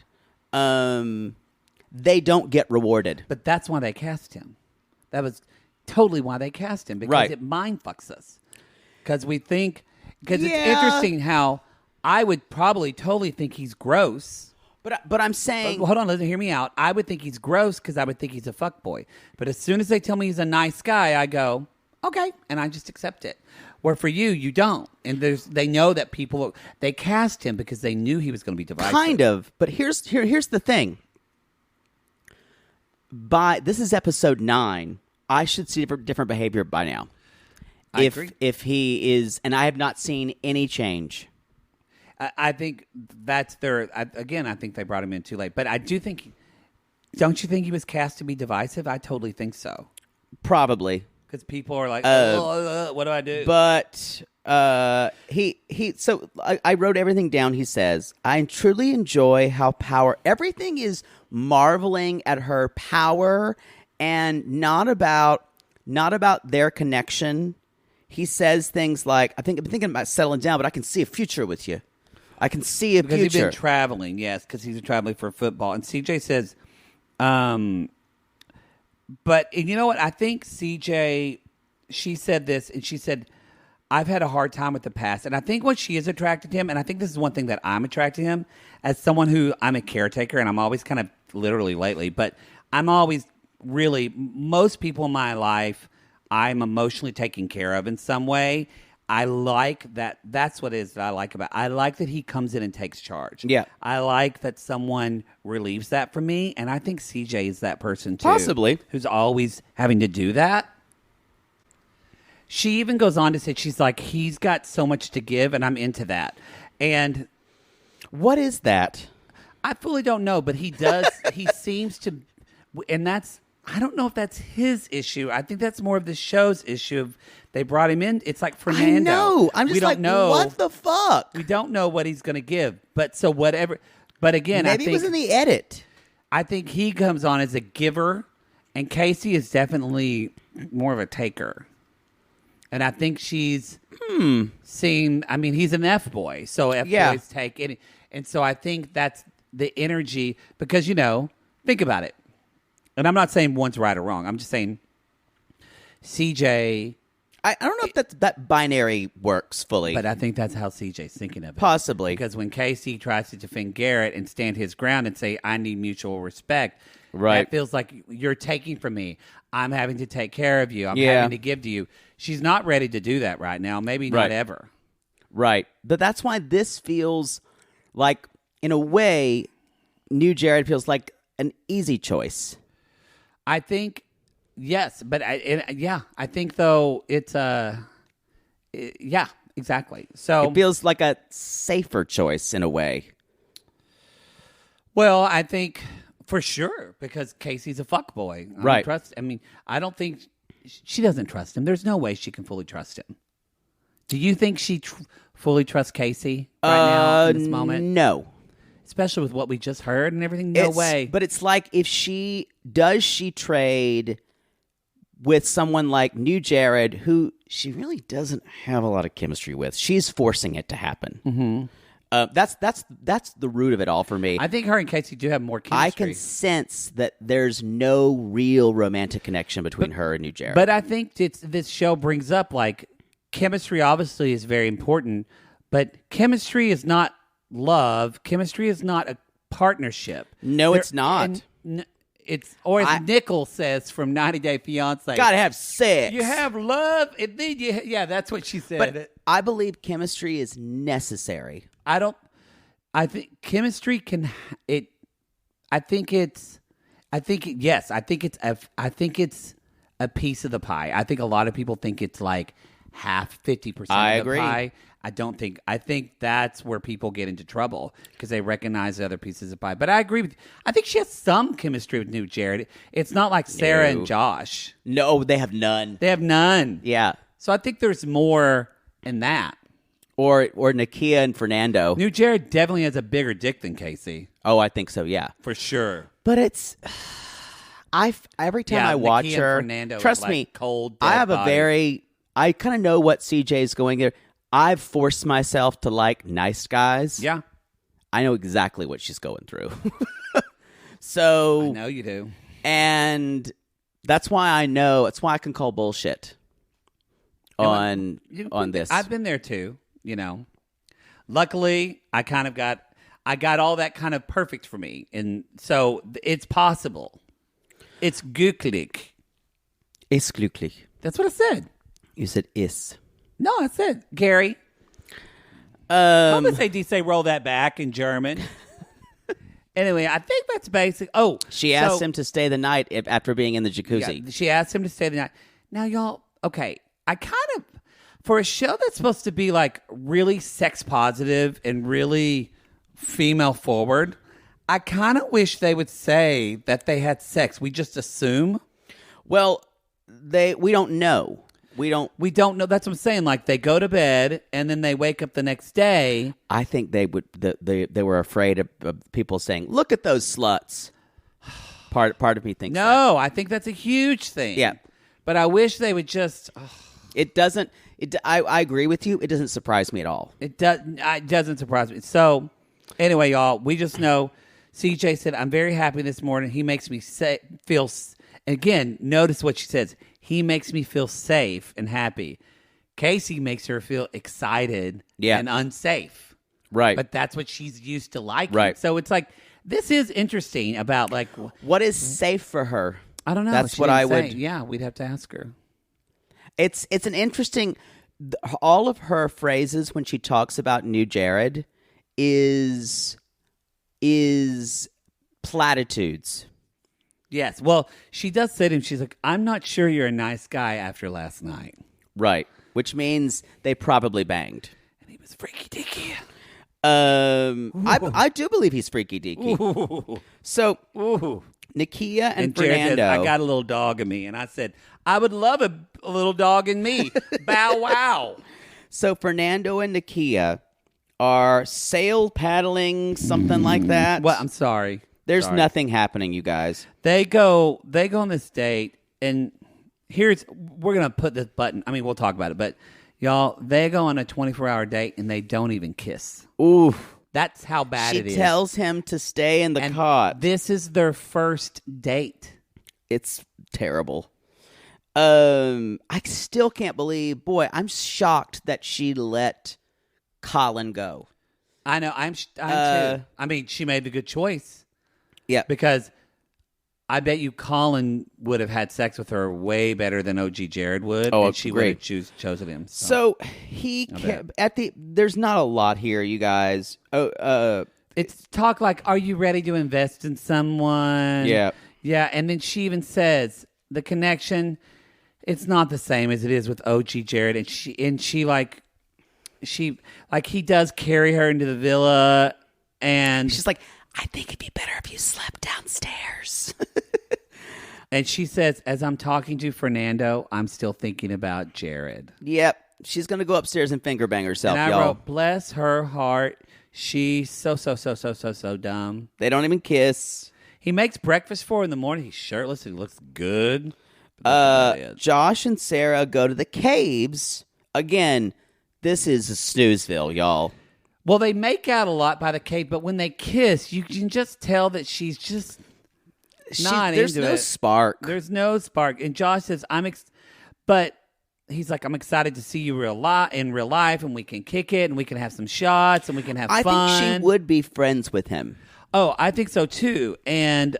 A: They don't get rewarded.
B: But that's why they cast him. That was totally why they cast him because it mind fucks us. Because we think it's interesting how I would probably totally think he's gross.
A: But I'm saying...
B: Hold on, hear me out. I would think he's gross because I would think he's a fuckboy. But as soon as they tell me he's a nice guy, I go, okay, and I just accept it. Where for you don't. And they know that they cast him because they knew he was going to be divisive.
A: Kind of. But here's the thing. This is episode 9. I should see different behavior by now.
B: I agree.
A: If he is... And I have not seen any change.
B: I think that's I think they brought him in too late. But I do think... Don't you think he was cast to be divisive? I totally think so.
A: Probably.
B: Because people are like, what do I do?
A: But so I wrote everything down. He says, I truly enjoy how everything is marveling at her power and not about their connection. He says things like, I'm thinking about settling down, but I can see a future with you. I can see a future.
B: Because he's been traveling, yes, because he's traveling for football. And CJ says, but you know what? I think CJ, she said this, and she said, I've had a hard time with the past. And I think what she is attracted to him, and I think this is one thing that I'm attracted to him, as someone who, I'm a caretaker, and I'm always kind of literally lately, but I'm always really, most people in my life, I'm emotionally taken care of in some way. I like that. That's what it is that I like about it. I like that he comes in and takes charge.
A: Yeah.
B: I like that someone relieves that from me, and I think CJ is that person too.
A: Possibly.
B: Who's always having to do that. She even goes on to say, she's like, he's got so much to give, and I'm into that. And
A: what is that?
B: I fully don't know, but he does. He seems to, and that's, I don't know if that's his issue. I think that's more of the show's issue of they brought him in. It's like Fernando.
A: I know. I'm just what the fuck?
B: We don't know what he's going to give. But so whatever. But again,
A: maybe
B: I think
A: it was in the edit.
B: I think he comes on as a giver, and Casey is definitely more of a taker. And I think she's seen. I mean, he's an F-boy, so F-boys take any. And so I think that's the energy because think about it. And I'm not saying one's right or wrong. I'm just saying CJ.
A: I don't know if that binary works fully.
B: But I think that's how CJ's thinking of it.
A: Possibly.
B: Because when Casey tries to defend Garrett and stand his ground and say, I need mutual respect,
A: right.
B: That feels like you're taking from me. I'm having to take care of you. I'm having to give to you. She's not ready to do that right now. Maybe not ever.
A: Right. But that's why this feels like, in a way, new Jared feels like an easy choice.
B: I think, yes, but I think though it's exactly. So
A: it feels like a safer choice in a way.
B: Well, I think for sure because Casey's a fuckboy,
A: right?
B: I don't think she doesn't trust him. There's no way she can fully trust him. Do you think she fully trusts Casey right now in this moment?
A: No.
B: Especially with what we just heard and everything, no way.
A: But it's like if she trade with someone like New Jared, who she really doesn't have a lot of chemistry with. She's forcing it to happen.
B: Mm-hmm.
A: That's the root of it all for me.
B: I think her and Casey do have more chemistry.
A: I can sense that there's no real romantic connection between her and New Jared.
B: But I think this show brings up, like, chemistry obviously is very important, but chemistry is not love. Chemistry is not a partnership.
A: No, it's not.
B: It's, or as Nicole says from 90 Day Fiancé,
A: gotta have sex.
B: You have love, and then yeah, that's what she said.
A: But I believe chemistry is necessary.
B: I think chemistry can I think it's a piece of the pie. I think a lot of people think it's like half 50% of the pie. I think that's where people get into trouble because they recognize the other pieces of pie. But I agree with you. I think she has some chemistry with New Jared. It's not like Sarah and Josh.
A: No, they have none. Yeah.
B: So I think there's more in that.
A: Or Nakia and Fernando.
B: New Jared definitely has a bigger dick than Casey.
A: Oh, I think so, yeah.
B: For sure.
A: But it's... every time I watch
B: Nakia
A: her...
B: and Fernando
A: trust
B: are
A: me,
B: like cold,
A: I have
B: bodies.
A: I kind of know what CJ's going there. I've forced myself to like nice guys.
B: Yeah.
A: I know exactly what she's going through. So...
B: I know you do.
A: And that's why I know... It's why I can call bullshit on this.
B: I've been there too. You know, luckily I got all that kind of perfect for me. And so it's possible. It's glücklich.
A: Ist glücklich.
B: That's what I said.
A: You said is.
B: No, I said Gary. I'm going to say roll that back in German. Anyway, I think that's basic. Oh,
A: she asked him to stay the night after being in the jacuzzi.
B: Yeah, she asked him to stay the night. Now, y'all, okay, I kind of, for a show that's supposed to be like really sex positive and really female forward, I kind of wish they would say that they had sex. We just assume.
A: Well, we don't know. We don't
B: know. That's what I'm saying. Like they go to bed and then they wake up the next day.
A: I think they would. They were afraid of people saying, "Look at those sluts." Part of me thinks.
B: No, I think that's a huge thing.
A: Yeah,
B: but I wish they would just.
A: It doesn't. I agree with you. It doesn't surprise me at all.
B: It doesn't surprise me. So anyway, y'all, we just know. CJ said, "I'm very happy this morning. He makes me feel." Again, notice what she says. He makes me feel safe and happy. Casey makes her feel excited and unsafe.
A: Right.
B: But that's what she's used to liking.
A: Right.
B: So it's like, this is interesting about like...
A: What is safe for her?
B: I don't know.
A: That's what I would...
B: Yeah, we'd have to ask her.
A: It's an interesting... All of her phrases when she talks about New Jared is platitudes.
B: Yes. Well, she does say to him, she's like, I'm not sure you're a nice guy after last night.
A: Right. Which means they probably banged.
B: And he was freaky deaky.
A: I do believe he's freaky deaky. So, Nakia and Fernando.
B: Said, I got a little dog in me. And I said, I would love a little dog in me. Bow wow.
A: So, Fernando and Nakia are sail paddling, something like that.
B: Well, I'm sorry.
A: There's nothing happening, you guys.
B: They go on this date, and we're going to put this button. I mean, we'll talk about it, but y'all, they go on a 24-hour date, and they don't even kiss.
A: Ooh.
B: That's how bad it is.
A: She tells him to stay in the cot.
B: This is their first date.
A: It's terrible. I still can't believe, I'm shocked that she let Colin go.
B: I know, I'm too. I mean, she made the good choice.
A: Yeah.
B: Because I bet you Colin would have had sex with her way better than OG Jared would.
A: Oh,
B: and she would have chosen him.
A: So there's not a lot here, you guys.
B: It's talk like, are you ready to invest in someone?
A: Yeah.
B: Yeah. And then she even says the connection, it's not the same as it is with OG Jared. And she he does carry her into the villa and
A: she's like, I think it'd be better if you slept downstairs.
B: And she says, as I'm talking to Fernando, I'm still thinking about Jared.
A: Yep. She's going to go upstairs and finger bang herself,
B: and I
A: y'all.
B: wrote, bless her heart. She's so dumb.
A: They don't even kiss.
B: He makes breakfast for her in the morning. He's shirtless. He looks good.
A: Josh and Sarah go to the caves. Again, this is a snoozeville, y'all.
B: Well, they make out a lot by the cave, but when they kiss, you can just tell that she's just not
A: there's
B: into
A: no
B: it.
A: spark.
B: There's no spark. And Josh says, but he's like, I'm excited to see you in real life, and we can kick it, and we can have some shots, and we can have fun.
A: I think she would be friends with him.
B: Oh, I think so too. And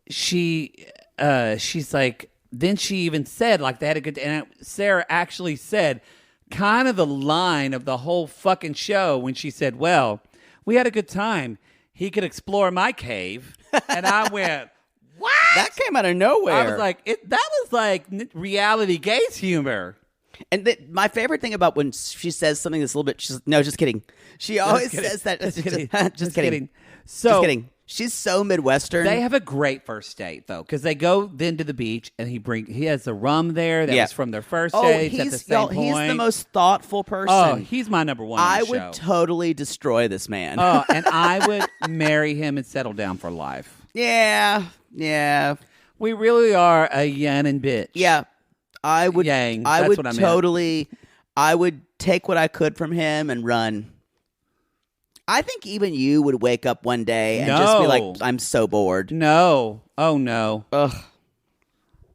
B: she's like, then she even said, like, they had a good day. And Sarah actually said kind of the line of the whole fucking show when she said, well, we had a good time. He could explore my cave. And I went, what?
A: That came out of nowhere.
B: I was like, that was like reality gaze humor.
A: And my favorite thing about when she says something that's a little bit, she's like, no, just kidding. She always says that. Just kidding. Just kidding. Just kidding. She's so Midwestern.
B: They have a great first date though, because they go then to the beach, and he has the rum there that was from their first date. At the same point.
A: He's the most thoughtful person.
B: Oh, he's my number one.
A: I would totally destroy this man.
B: Oh, and I would marry him and settle down for life.
A: Yeah.
B: We really are a yin and bitch.
A: Yeah, I would.
B: Yang.
A: I
B: That's
A: would
B: what I
A: totally. I would take what I could from him and run. I think even you would wake up one day and just be like, I'm so bored.
B: No. Oh, no.
A: Ugh.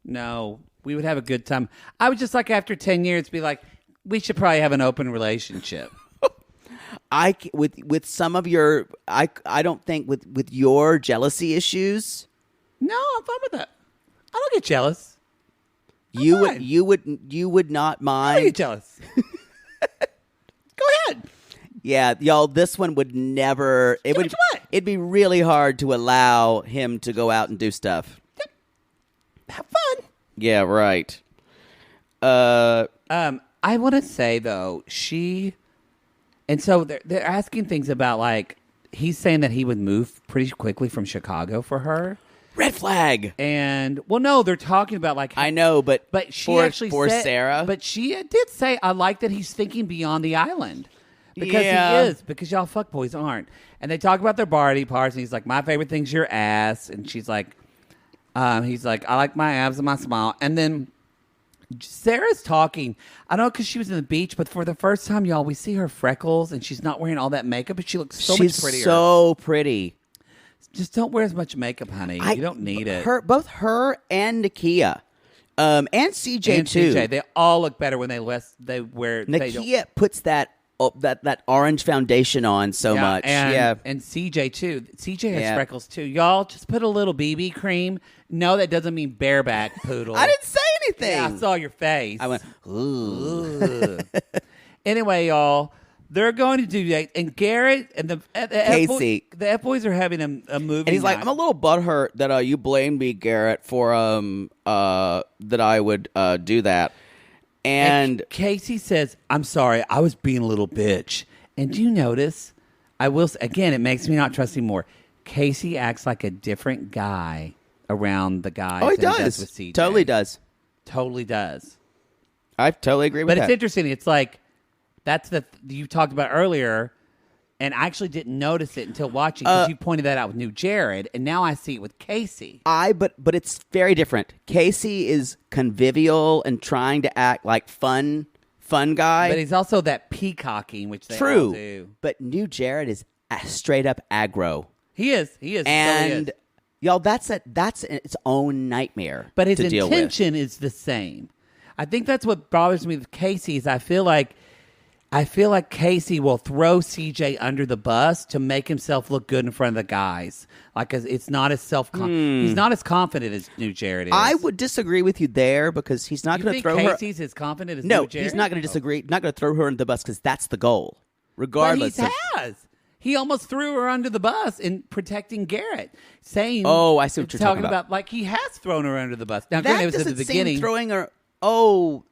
B: No. We would have a good time. I would just like after 10 years be like, we should probably have an open relationship.
A: With some of your, I don't think with your jealousy issues.
B: No, I'm fine with that. I don't get jealous.
A: You would not mind.
B: I don't get jealous. Go ahead.
A: Yeah, y'all, this one would never... It'd be really hard to allow him to go out and do stuff.
B: Yep. Have fun.
A: Yeah, right.
B: I want to say, though, and so they're asking things about, like, he's saying that he would move pretty quickly from Chicago for her.
A: Red flag.
B: And, well, no, they're talking about, like...
A: I know, but
B: she actually said...
A: Sarah...
B: But she did say, I like that he's thinking beyond the island. Because he is. Because y'all fuckboys aren't. And they talk about their body parts, and he's like, my favorite thing's your ass. And she's like... he's like, I like my abs and my smile. And then Sarah's talking. I don't know because she was in the beach, but for the first time, y'all, we see her freckles, and she's not wearing all that makakeup, but she looks much prettier.
A: She's so pretty.
B: Just don't wear as much makeup, honey. You don't need it.
A: Both her and Nakia, and CJ too.
B: CJ, they all look better when they wear.
A: Nakia puts that orange foundation on so much.
B: And CJ too. CJ has freckles too. Y'all just put a little BB cream. No, that doesn't mean bareback poodle.
A: I didn't say anything.
B: Yeah, I saw your face.
A: I went, ooh.
B: Anyway, y'all, they're going to do that, and Garrett and the
A: Casey,
B: the FBOYs are having a movie.
A: And he's like, I'm a little butthurt that you blamed me, Garrett, for that I would do that. And
B: Casey says, I'm sorry, I was being a little bitch. And do you notice, again, it makes me not trust him more. Casey acts like a different guy around the guys.
A: Oh, he
B: does.
A: does.
B: With CJ.
A: Totally does.
B: Totally does.
A: I totally agree with that.
B: But it's interesting. It's like, that's you talked about earlier, and I actually didn't notice it until watching, because you pointed that out with New Jared, and now I see it with Casey.
A: But it's very different. Casey is convivial and trying to act like fun guy.
B: But he's also that peacocking, which they all do.
A: But New Jared is straight up aggro.
B: He is.
A: And
B: totally is.
A: Y'all, that's its own nightmare.
B: But his
A: to deal
B: intention
A: with.
B: is the same. I think that's what bothers me with Casey is I feel like Casey will throw CJ under the bus to make himself look good in front of the guys. Like, it's not as he's not as confident as New Jared is.
A: I would disagree with you there because he's not going to throw her.
B: Casey's as confident as
A: No,
B: New Jared?
A: he's not going to disagree. Not going to throw her under the bus because that's the goal. Regardless,
B: but he has. He almost threw her under the bus in protecting Garrett, saying,
A: "Oh, I see what you're talking about."
B: Like he has thrown her under the bus. Now, granted, it was at the beginning.
A: Throwing her. Oh,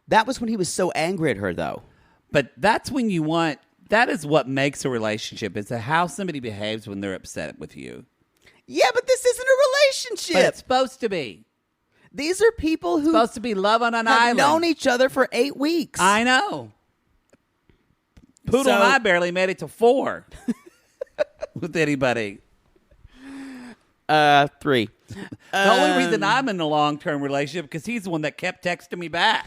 A: that was when he was so angry at her, though.
B: But that's when you want. That is what makes a relationship. Is how somebody behaves when they're upset with you.
A: Yeah, but this isn't a relationship.
B: But it's supposed to be.
A: These are people who
B: supposed to be love on an
A: have
B: island.
A: known each other for 8 weeks.
B: I know. Poodle and I barely made it to 4 with anybody.
A: 3.
B: The only reason I'm in a long-term relationship because he's the one that kept texting me back.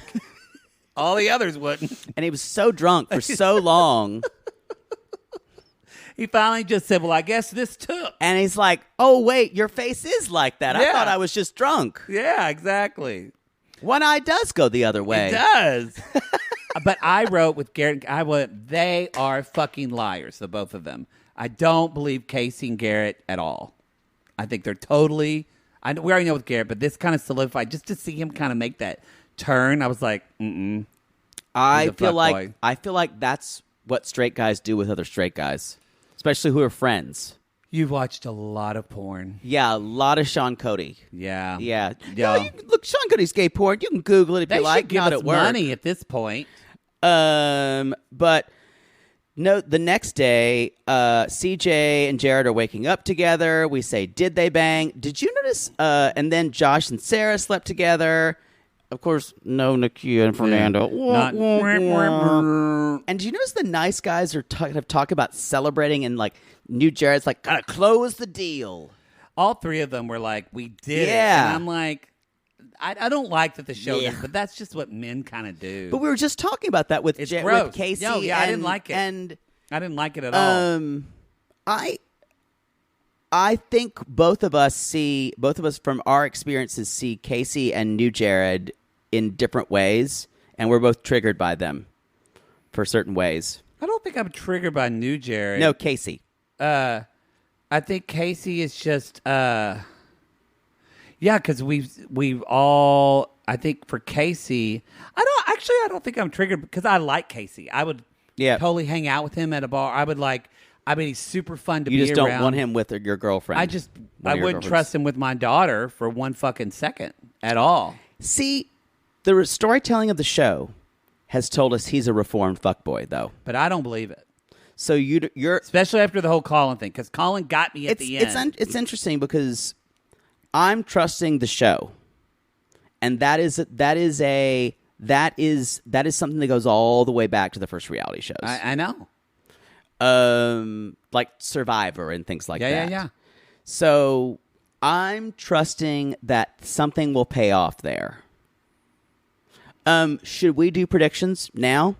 B: All the others wouldn't.
A: And he was so drunk for so long.
B: He finally just said, well, I guess this took.
A: And he's like, oh, wait, your face is like that. I thought I was just drunk.
B: Yeah, exactly.
A: One eye does go the other way.
B: It does. But I wrote with Garrett, they are fucking liars, the both of them. I don't believe Casey and Garrett at all. I think they're totally, we already know with Garrett, but this kind of solidified, just to see him kind of make that turn, I was like,
A: I feel like that's what straight guys do with other straight guys. Especially who are friends.
B: You've watched a lot of porn.
A: Yeah, a lot of Sean Cody.
B: Yeah.
A: No, look, Sean Cody's gay porn. You can Google it if you like.
B: They should give us money at this point.
A: But no, the next day, CJ and Jared are waking up together. We say, did they bang? Did you notice? And then Josh and Sarah slept together. Of course, no Nakia and Fernando. And do you notice the nice guys are have talked about celebrating and like new Jared's like gotta close the deal.
B: All three of them were like, we did it. And I'm like, I don't like that the show does, but that's just what men kind of do.
A: But we were just talking about that with Casey.
B: I didn't like it. And I didn't like it at all.
A: I think both of us from our experiences see Casey and new Jared in different ways, and we're both triggered by them for certain ways.
B: I don't think I'm triggered by new Jared.
A: No, Casey.
B: I think Casey is just because we've all, I think for Casey, I don't think I'm triggered because I like Casey. I would totally hang out with him at a bar. He's super fun to be around.
A: You just don't want him with your girlfriend.
B: I wouldn't trust him with my daughter for one fucking second at all.
A: See, the storytelling of the show has told us he's a reformed fuckboy, though.
B: But I don't believe it.
A: So you're
B: especially after the whole Colin thing, because Colin got me at the end.
A: It's interesting because I'm trusting the show, and that is something that goes all the way back to the first reality shows.
B: I know.
A: Like Survivor and things like that.
B: Yeah.
A: So I'm trusting that something will pay off there. Should we do predictions now?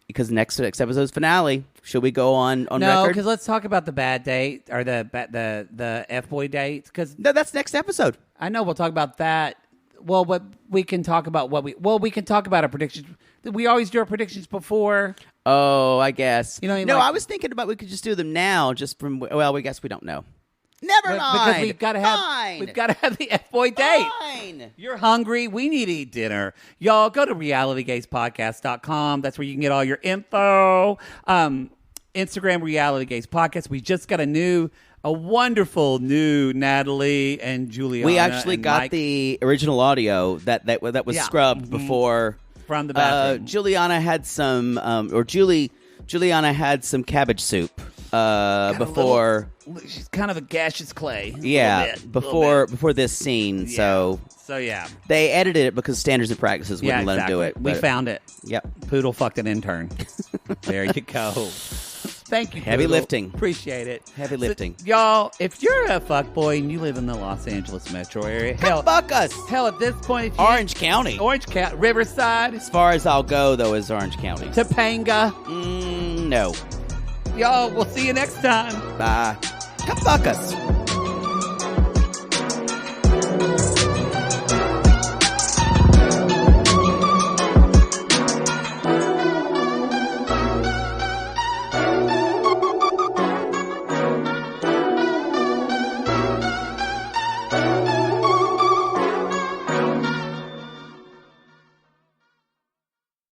A: Because next episode's finale. Should we go on record?
B: No, because let's talk about the bad date or the FBOY date. Because
A: that's next episode.
B: I know we'll talk about that. Well, but we can talk about we can talk about our predictions. We always do our predictions before.
A: Oh, I guess.
B: You know,
A: I was thinking about we could just do them now. We guess we don't know. Never mind.
B: Because we've got to have the FBOY date.
A: Fine.
B: You're hungry. We need to eat dinner. Y'all go to realitygazepodcast.com. That's where you can get all your info. Instagram Reality Gaze Podcast. We just got a wonderful new Natalie and Juliana.
A: We actually got
B: Mike.
A: The original audio that was scrubbed before
B: from the bathroom.
A: Juliana had some Juliana had some cabbage soup before.
B: She's kind of a gaseous clay.
A: Yeah, before this scene. Yeah.
B: So yeah,
A: they edited it because standards and practices wouldn't let them do it.
B: We found it.
A: Yep.
B: Poodle fucked an intern. There you go. Thank you.
A: Heavy
B: Poodle.
A: lifting.
B: Appreciate it.
A: Heavy lifting.
B: So, y'all, if you're a fuckboy and you live in the Los Angeles metro area,
A: fuck us.
B: Hell, at this point,
A: Orange County,
B: Riverside.
A: As far as I'll go, though, is Orange County.
B: Topanga.
A: No.
B: Y'all, we'll see you next time.
A: Bye. Come fuck us.